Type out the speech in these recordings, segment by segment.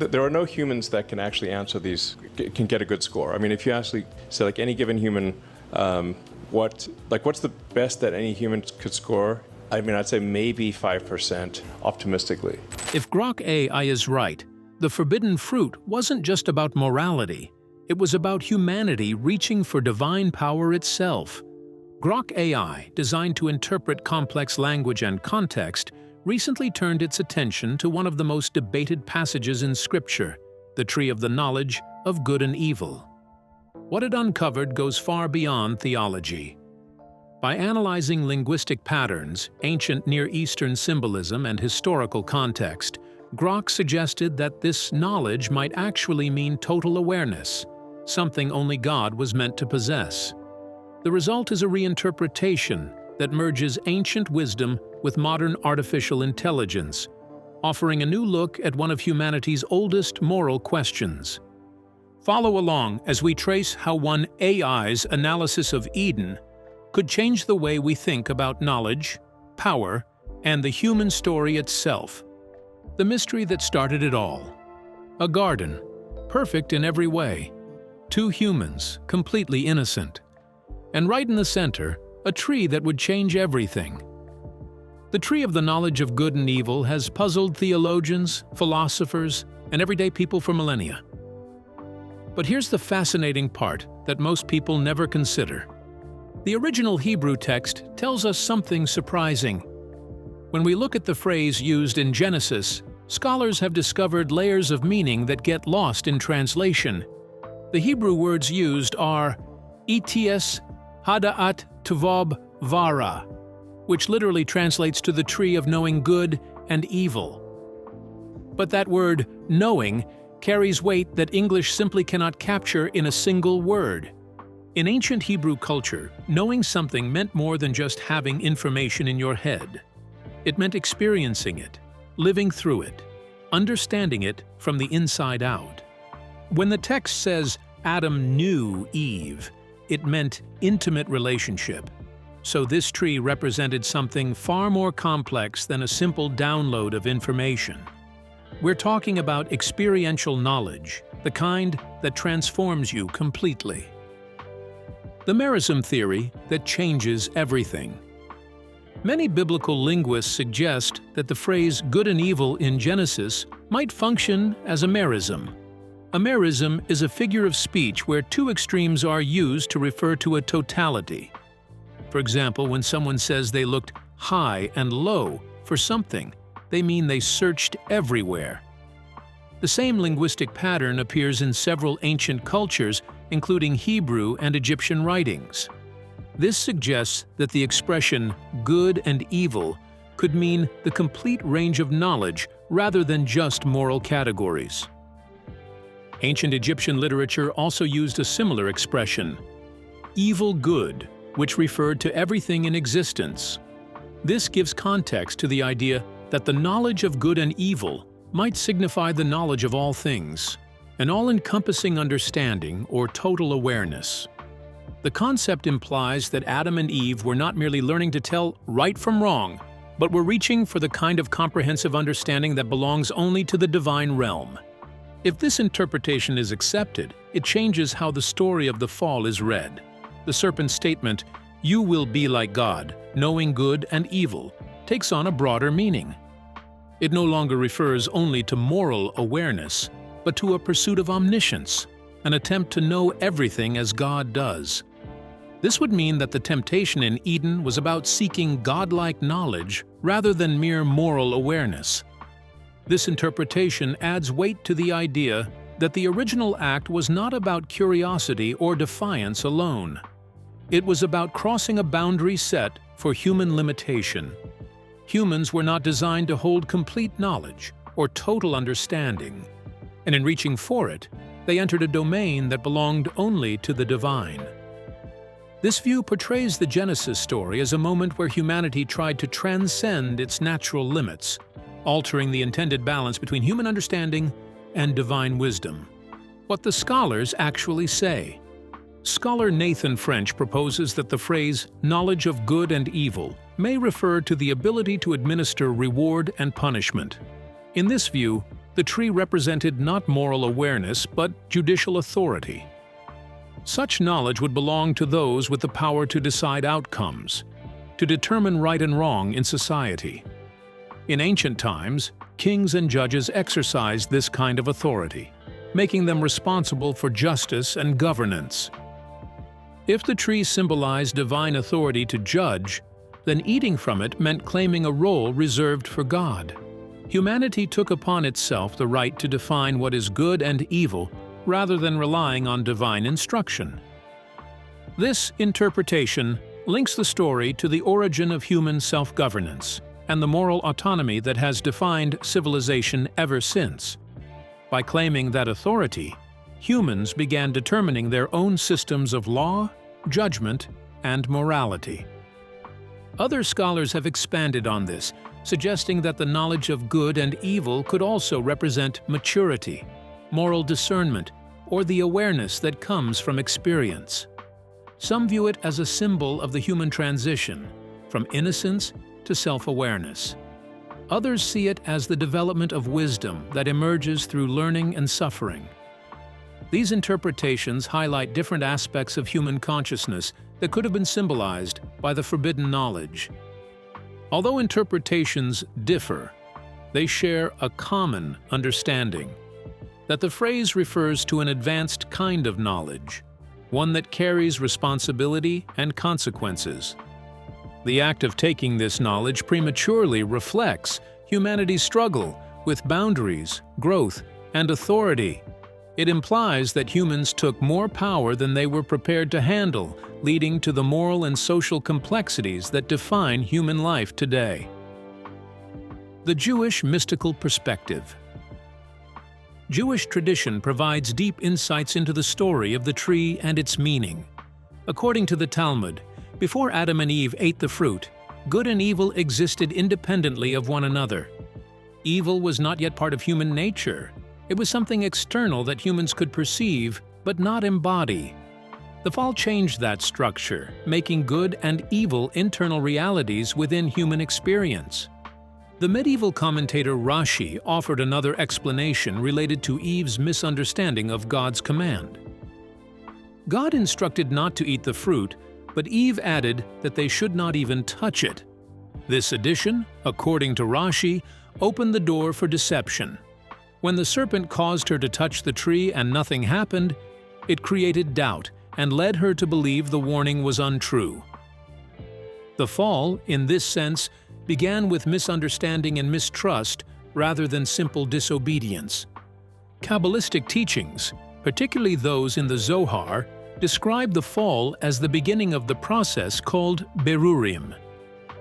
there are no humans that can actually answer these, can get a good score. I mean, if you actually say, like, any given human, what's the best that any human could score? I mean, I'd say maybe 5% optimistically. If Grok AI is right, the forbidden fruit wasn't just about morality. It was about humanity reaching for divine power itself. Grok AI, designed to interpret complex language and context, recently turned its attention to one of the most debated passages in Scripture, the tree of the knowledge of good and evil. What it uncovered goes far beyond theology. By analyzing linguistic patterns, ancient Near Eastern symbolism, and historical context, Grok suggested that this knowledge might actually mean total awareness, something only God was meant to possess. The result is a reinterpretation that merges ancient wisdom with modern artificial intelligence, offering a new look at one of humanity's oldest moral questions. Follow along as we trace how one AI's analysis of Eden could change the way we think about knowledge, power, and the human story itself. The mystery that started it all. A garden, perfect in every way. Two humans, completely innocent. And right in the center, a tree that would change everything. The tree of the knowledge of good and evil has puzzled theologians, philosophers, and everyday people for millennia. But here's the fascinating part that most people never consider. The original Hebrew text tells us something surprising. When we look at the phrase used in Genesis, scholars have discovered layers of meaning that get lost in translation. The Hebrew words used are ets hada'at tuvob vara, which literally translates to the tree of knowing good and evil. But that word, knowing, carries weight that English simply cannot capture in a single word. In ancient Hebrew culture, knowing something meant more than just having information in your head. It meant experiencing it, living through it, understanding it from the inside out. When the text says Adam knew Eve, it meant intimate relationship. So this tree represented something far more complex than a simple download of information. We're talking about experiential knowledge, the kind that transforms you completely. The merism theory that changes everything. Many biblical linguists suggest that the phrase good and evil in Genesis might function as a merism. A merism is a figure of speech where two extremes are used to refer to a totality. For example, when someone says they looked high and low for something, they mean they searched everywhere. The same linguistic pattern appears in several ancient cultures, including Hebrew and Egyptian writings. This suggests that the expression good and evil could mean the complete range of knowledge rather than just moral categories. Ancient Egyptian literature also used a similar expression, evil good, which referred to everything in existence. This gives context to the idea that the knowledge of good and evil might signify the knowledge of all things, an all-encompassing understanding or total awareness. The concept implies that Adam and Eve were not merely learning to tell right from wrong, but were reaching for the kind of comprehensive understanding that belongs only to the divine realm. If this interpretation is accepted, it changes how the story of the fall is read. The serpent's statement, "You will be like God, knowing good and evil," takes on a broader meaning. It no longer refers only to moral awareness, but to a pursuit of omniscience, an attempt to know everything as God does. This would mean that the temptation in Eden was about seeking godlike knowledge rather than mere moral awareness. This interpretation adds weight to the idea that the original act was not about curiosity or defiance alone. It was about crossing a boundary set for human limitation. Humans were not designed to hold complete knowledge or total understanding, and in reaching for it, they entered a domain that belonged only to the divine. This view portrays the Genesis story as a moment where humanity tried to transcend its natural limits, altering the intended balance between human understanding and divine wisdom. What the scholars actually say. Scholar Nathan French proposes that the phrase knowledge of good and evil may refer to the ability to administer reward and punishment. In this view, the tree represented not moral awareness but judicial authority. Such knowledge would belong to those with the power to decide outcomes, to determine right and wrong in society. In ancient times, kings and judges exercised this kind of authority, making them responsible for justice and governance. If the tree symbolized divine authority to judge, then eating from it meant claiming a role reserved for God. Humanity took upon itself the right to define what is good and evil rather than relying on divine instruction. This interpretation links the story to the origin of human self-governance and the moral autonomy that has defined civilization ever since. By claiming that authority, humans began determining their own systems of law, judgment, and morality. Other scholars have expanded on this, suggesting that the knowledge of good and evil could also represent maturity, moral discernment, or the awareness that comes from experience. Some view it as a symbol of the human transition, from innocence to self-awareness. Others see it as the development of wisdom that emerges through learning and suffering. These interpretations highlight different aspects of human consciousness that could have been symbolized by the forbidden knowledge. Although interpretations differ, they share a common understanding that the phrase refers to an advanced kind of knowledge, one that carries responsibility and consequences. The act of taking this knowledge prematurely reflects humanity's struggle with boundaries, growth, and authority. It implies that humans took more power than they were prepared to handle, leading to the moral and social complexities that define human life today. The Jewish mystical perspective. Jewish tradition provides deep insights into the story of the tree and its meaning. According to the Talmud, before Adam and Eve ate the fruit, good and evil existed independently of one another. Evil was not yet part of human nature. It was something external that humans could perceive but not embody. The fall changed that structure, making good and evil internal realities within human experience. The medieval commentator Rashi offered another explanation related to Eve's misunderstanding of God's command. God instructed not to eat the fruit, but Eve added that they should not even touch it. This addition, according to Rashi, opened the door for deception. When the serpent caused her to touch the tree and nothing happened, it created doubt and led her to believe the warning was untrue. The fall, in this sense, began with misunderstanding and mistrust rather than simple disobedience. Kabbalistic teachings, particularly those in the Zohar, describe the fall as the beginning of the process called berurim,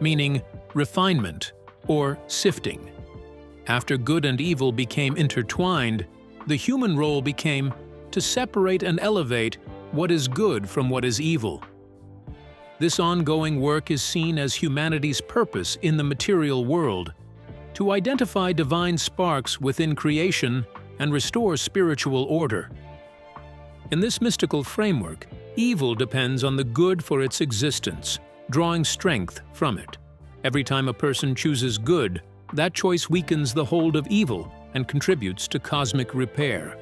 meaning refinement or sifting. After good and evil became intertwined, the human role became to separate and elevate what is good from what is evil. This ongoing work is seen as humanity's purpose in the material world, to identify divine sparks within creation and restore spiritual order. In this mystical framework, evil depends on the good for its existence, drawing strength from it. Every time a person chooses good, that choice weakens the hold of evil and contributes to cosmic repair.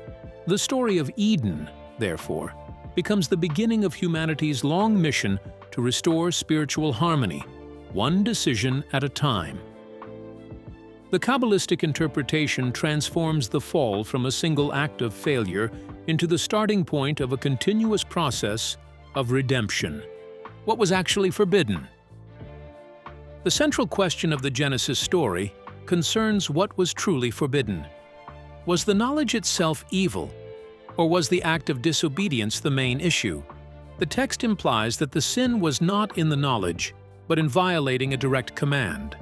The story of Eden, therefore, becomes the beginning of humanity's long mission to restore spiritual harmony, one decision at a time. The Kabbalistic interpretation transforms the fall from a single act of failure into the starting point of a continuous process of redemption. What was actually forbidden? The central question of the Genesis story concerns what was truly forbidden. Was the knowledge itself evil, or was the act of disobedience the main issue? The text implies that the sin was not in the knowledge, but in violating a direct command.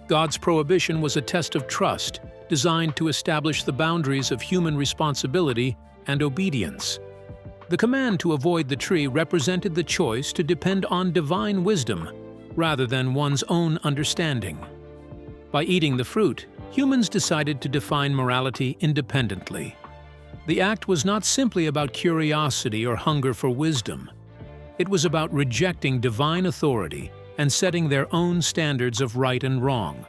God's prohibition was a test of trust, designed to establish the boundaries of human responsibility and obedience. The command to avoid the tree represented the choice to depend on divine wisdom, rather than one's own understanding. By eating the fruit, humans decided to define morality independently. The act was not simply about curiosity or hunger for wisdom. It was about rejecting divine authority and setting their own standards of right and wrong.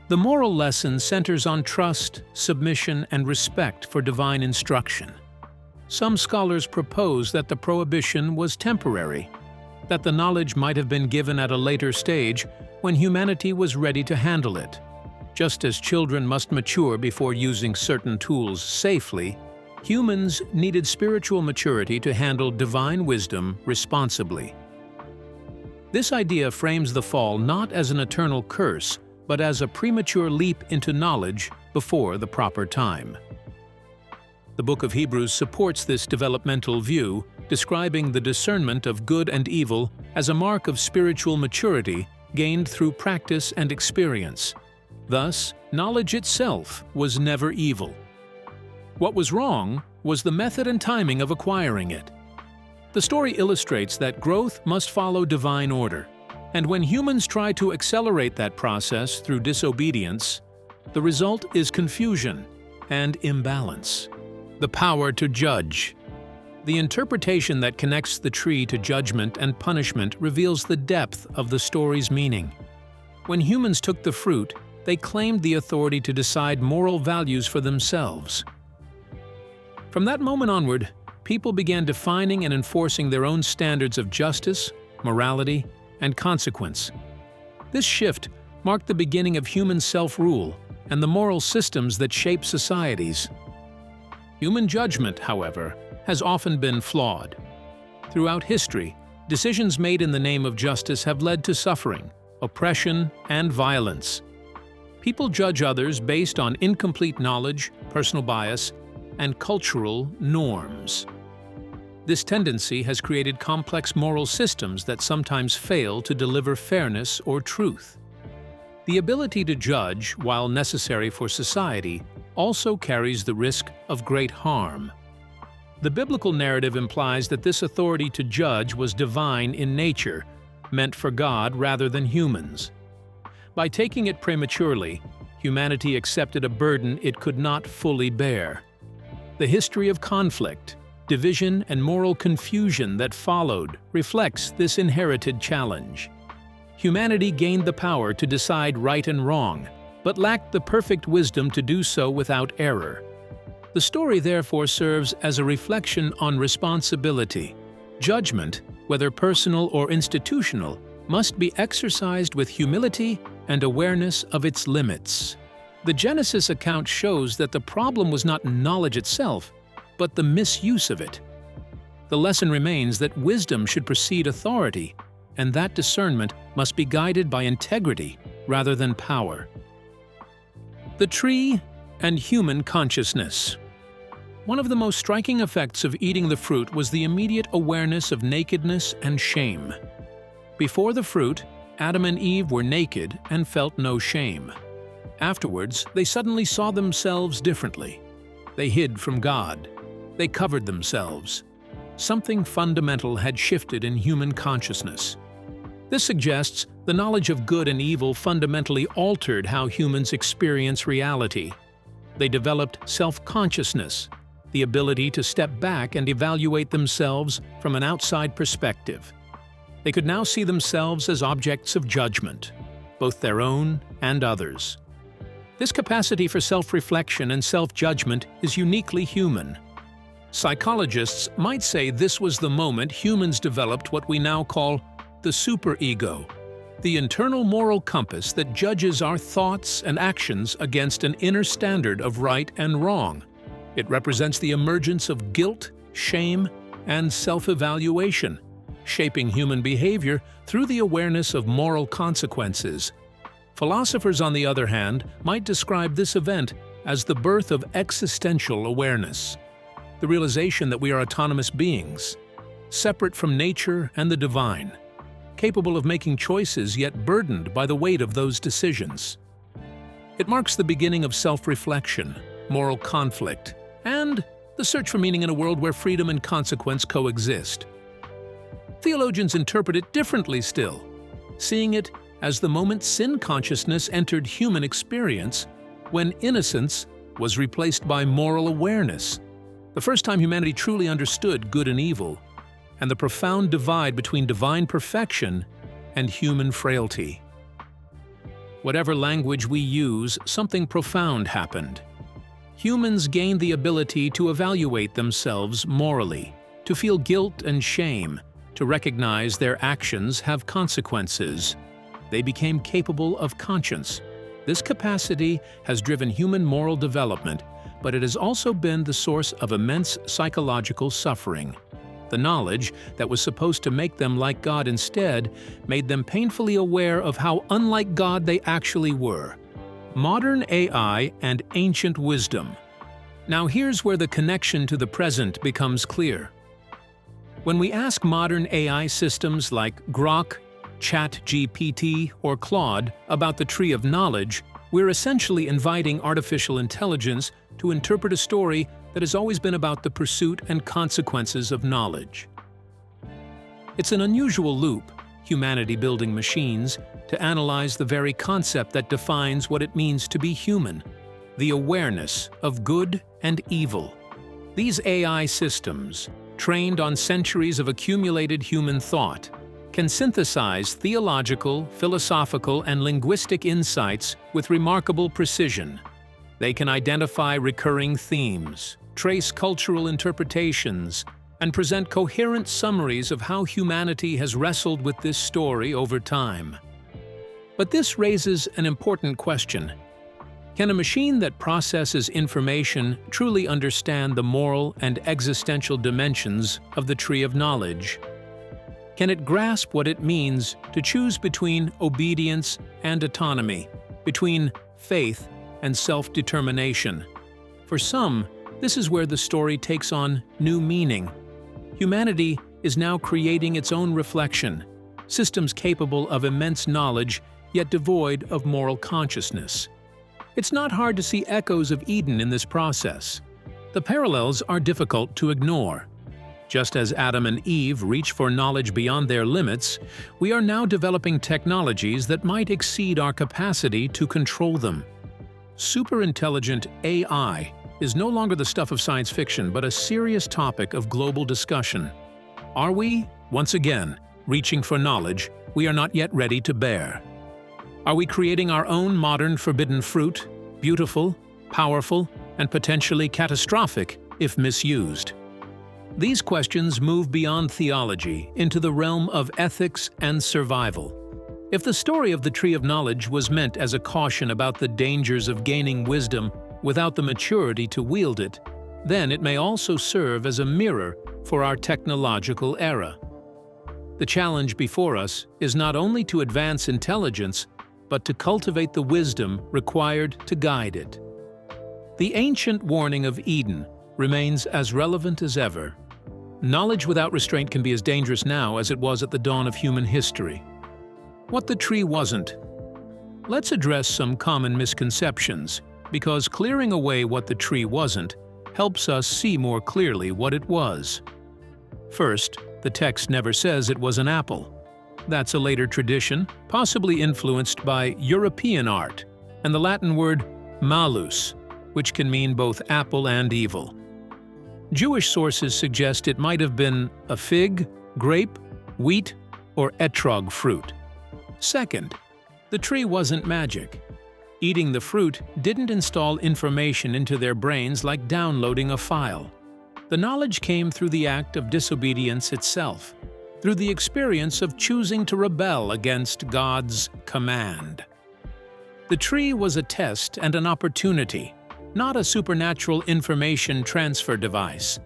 The moral lesson centers on trust, submission, and respect for divine instruction. Some scholars propose that the prohibition was temporary, that the knowledge might have been given at a later stage when humanity was ready to handle it. Just as children must mature before using certain tools safely, humans needed spiritual maturity to handle divine wisdom responsibly. This idea frames the fall not as an eternal curse, but as a premature leap into knowledge before the proper time. The book of Hebrews supports this developmental view, describing the discernment of good and evil as a mark of spiritual maturity gained through practice and experience. Thus, knowledge itself was never evil. What was wrong was the method and timing of acquiring it. The story illustrates that growth must follow divine order, and when humans try to accelerate that process through disobedience, the result is confusion and imbalance. The power to judge. The interpretation that connects the tree to judgment and punishment reveals the depth of the story's meaning. When humans took the fruit, they claimed the authority to decide moral values for themselves. From that moment onward, people began defining and enforcing their own standards of justice, morality, and consequence. This shift marked the beginning of human self-rule and the moral systems that shape societies. Human judgment, however, has often been flawed. Throughout history, decisions made in the name of justice have led to suffering, oppression, and violence. People judge others based on incomplete knowledge, personal bias, and cultural norms. This tendency has created complex moral systems that sometimes fail to deliver fairness or truth. The ability to judge, while necessary for society, also carries the risk of great harm. The biblical narrative implies that this authority to judge was divine in nature, meant for God rather than humans. By taking it prematurely, humanity accepted a burden it could not fully bear. The history of conflict, division, and moral confusion that followed reflects this inherited challenge. Humanity gained the power to decide right and wrong, but lacked the perfect wisdom to do so without error. The story therefore serves as a reflection on responsibility. Judgment, whether personal or institutional, must be exercised with humility and awareness of its limits. The Genesis account shows that the problem was not knowledge itself, but the misuse of it. The lesson remains that wisdom should precede authority, and that discernment must be guided by integrity rather than power. The tree and human consciousness. One of the most striking effects of eating the fruit was the immediate awareness of nakedness and shame. Before the fruit, Adam and Eve were naked and felt no shame. Afterwards, they suddenly saw themselves differently. They hid from God. They covered themselves. Something fundamental had shifted in human consciousness. This suggests the knowledge of good and evil fundamentally altered how humans experience reality. They developed self-consciousness, the ability to step back and evaluate themselves from an outside perspective. They could now see themselves as objects of judgment, both their own and others. This capacity for self-reflection and self-judgment is uniquely human. Psychologists might say this was the moment humans developed what we now call the superego, the internal moral compass that judges our thoughts and actions against an inner standard of right and wrong. It represents the emergence of guilt, shame, and self-evaluation, shaping human behavior through the awareness of moral consequences. Philosophers, on the other hand, might describe this event as the birth of existential awareness, the realization that we are autonomous beings, separate from nature and the divine, capable of making choices yet burdened by the weight of those decisions. It marks the beginning of self-reflection, moral conflict, and the search for meaning in a world where freedom and consequence coexist. Theologians interpret it differently still, seeing it as the moment sin consciousness entered human experience, when innocence was replaced by moral awareness, the first time humanity truly understood good and evil, and the profound divide between divine perfection and human frailty. Whatever language we use, something profound happened. Humans gained the ability to evaluate themselves morally, to feel guilt and shame, to recognize their actions have consequences. They became capable of conscience. This capacity has driven human moral development, but it has also been the source of immense psychological suffering. The knowledge that was supposed to make them like God instead made them painfully aware of how unlike God they actually were. Modern AI and ancient wisdom. Now here's where the connection to the present becomes clear. When we ask modern AI systems like Grok, ChatGPT, or Claude about the tree of knowledge, we're essentially inviting artificial intelligence to interpret a story that has always been about the pursuit and consequences of knowledge. It's an unusual loop, humanity building machines, to analyze the very concept that defines what it means to be human, the awareness of good and evil. These AI systems, trained on centuries of accumulated human thought, can synthesize theological, philosophical, and linguistic insights with remarkable precision. They can identify recurring themes, trace cultural interpretations, and present coherent summaries of how humanity has wrestled with this story over time. But this raises an important question. Can a machine that processes information truly understand the moral and existential dimensions of the tree of knowledge? Can it grasp what it means to choose between obedience and autonomy, between faith and self-determination? For some, this is where the story takes on new meaning. Humanity is now creating its own reflection, systems capable of immense knowledge yet devoid of moral consciousness. It's not hard to see echoes of Eden in this process. The parallels are difficult to ignore. Just as Adam and Eve reach for knowledge beyond their limits, we are now developing technologies that might exceed our capacity to control them. Superintelligent AI is no longer the stuff of science fiction, but a serious topic of global discussion. Are we, once again, reaching for knowledge we are not yet ready to bear? Are we creating our own modern forbidden fruit, beautiful, powerful, and potentially catastrophic if misused? These questions move beyond theology into the realm of ethics and survival. If the story of the Tree of Knowledge was meant as a caution about the dangers of gaining wisdom without the maturity to wield it, then it may also serve as a mirror for our technological era. The challenge before us is not only to advance intelligence, but to cultivate the wisdom required to guide it. The ancient warning of Eden remains as relevant as ever. Knowledge without restraint can be as dangerous now as it was at the dawn of human history. What the tree wasn't. Let's address some common misconceptions, because clearing away what the tree wasn't helps us see more clearly what it was. First, the text never says it was an apple. That's a later tradition, possibly influenced by European art, and the Latin word malus, which can mean both apple and evil. Jewish sources suggest it might have been a fig, grape, wheat, or etrog fruit. Second, the tree wasn't magic. Eating the fruit didn't install information into their brains like downloading a file. The knowledge came through the act of disobedience itself, through the experience of choosing to rebel against God's command. The tree was a test and an opportunity, not a supernatural information transfer device.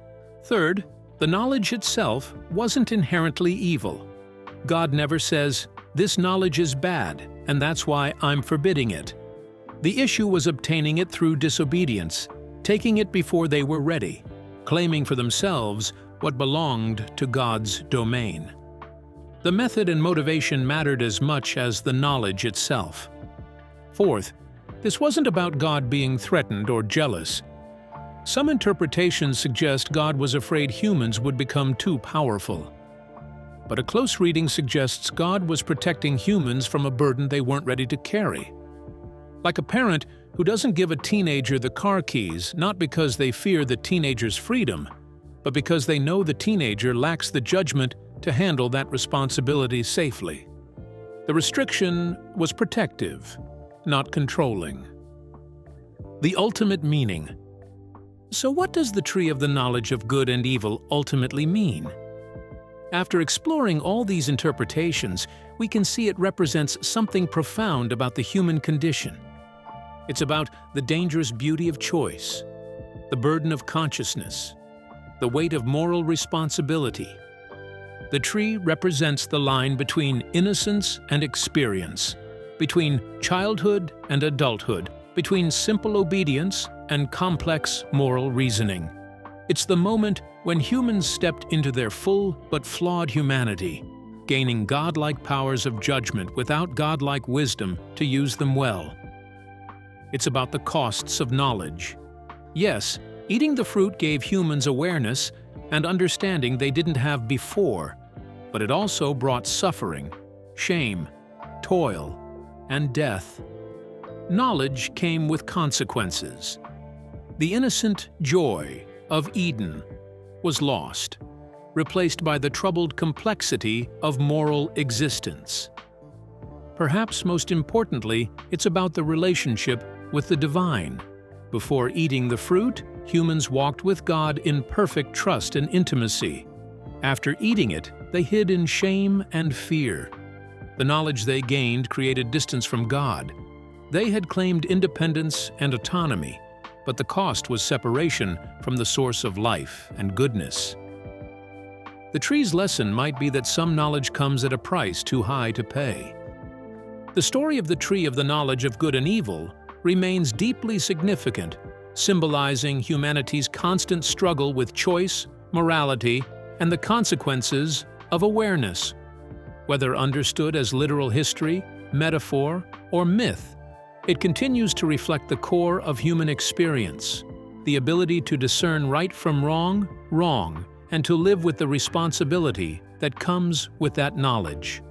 Third, the knowledge itself wasn't inherently evil. God never says, "This knowledge is bad, and that's why I'm forbidding it." The issue was obtaining it through disobedience, taking it before they were ready, claiming for themselves what belonged to God's domain. The method and motivation mattered as much as the knowledge itself. Fourth, this wasn't about God being threatened or jealous. Some interpretations suggest God was afraid humans would become too powerful. But a close reading suggests God was protecting humans from a burden they weren't ready to carry. Like a parent who doesn't give a teenager the car keys not because they fear the teenager's freedom, but because they know the teenager lacks the judgment to handle that responsibility safely. The restriction was protective. not controlling. The ultimate meaning. So what does the tree of the knowledge of good and evil ultimately mean? After exploring all these interpretations, we can see it represents something profound about the human condition. It's about the dangerous beauty of choice, the burden of consciousness, the weight of moral responsibility. The tree represents the line between innocence and experience, between childhood and adulthood, between simple obedience and complex moral reasoning. It's the moment when humans stepped into their full but flawed humanity, gaining godlike powers of judgment without godlike wisdom to use them well. It's about the costs of knowledge. Yes, eating the fruit gave humans awareness and understanding they didn't have before, but it also brought suffering, shame, toil, and death. Knowledge came with consequences. The innocent joy of Eden was lost, replaced by the troubled complexity of moral existence. Perhaps most importantly, it's about the relationship with the divine. Before eating the fruit, humans walked with God in perfect trust and intimacy. After eating it, they hid in shame and fear. The knowledge they gained created distance from God. They had claimed independence and autonomy, but the cost was separation from the source of life and goodness. The tree's lesson might be that some knowledge comes at a price too high to pay. The story of the tree of the knowledge of good and evil remains deeply significant, symbolizing humanity's constant struggle with choice, morality, and the consequences of awareness. Whether understood as literal history, metaphor, or myth, it continues to reflect the core of human experience, the ability to discern right from wrong, and to live with the responsibility that comes with that knowledge.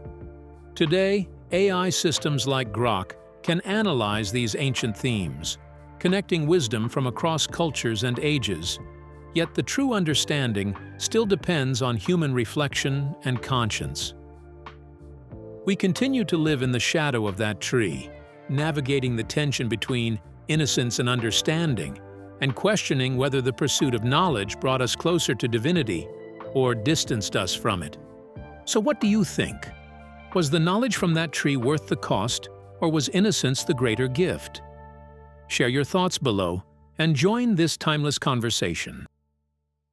Today, AI systems like Grok can analyze these ancient themes, connecting wisdom from across cultures and ages. Yet the true understanding still depends on human reflection and conscience. We continue to live in the shadow of that tree, navigating the tension between innocence and understanding, and questioning whether the pursuit of knowledge brought us closer to divinity or distanced us from it. So what do you think? Was the knowledge from that tree worth the cost, or was innocence the greater gift? Share your thoughts below and join this timeless conversation.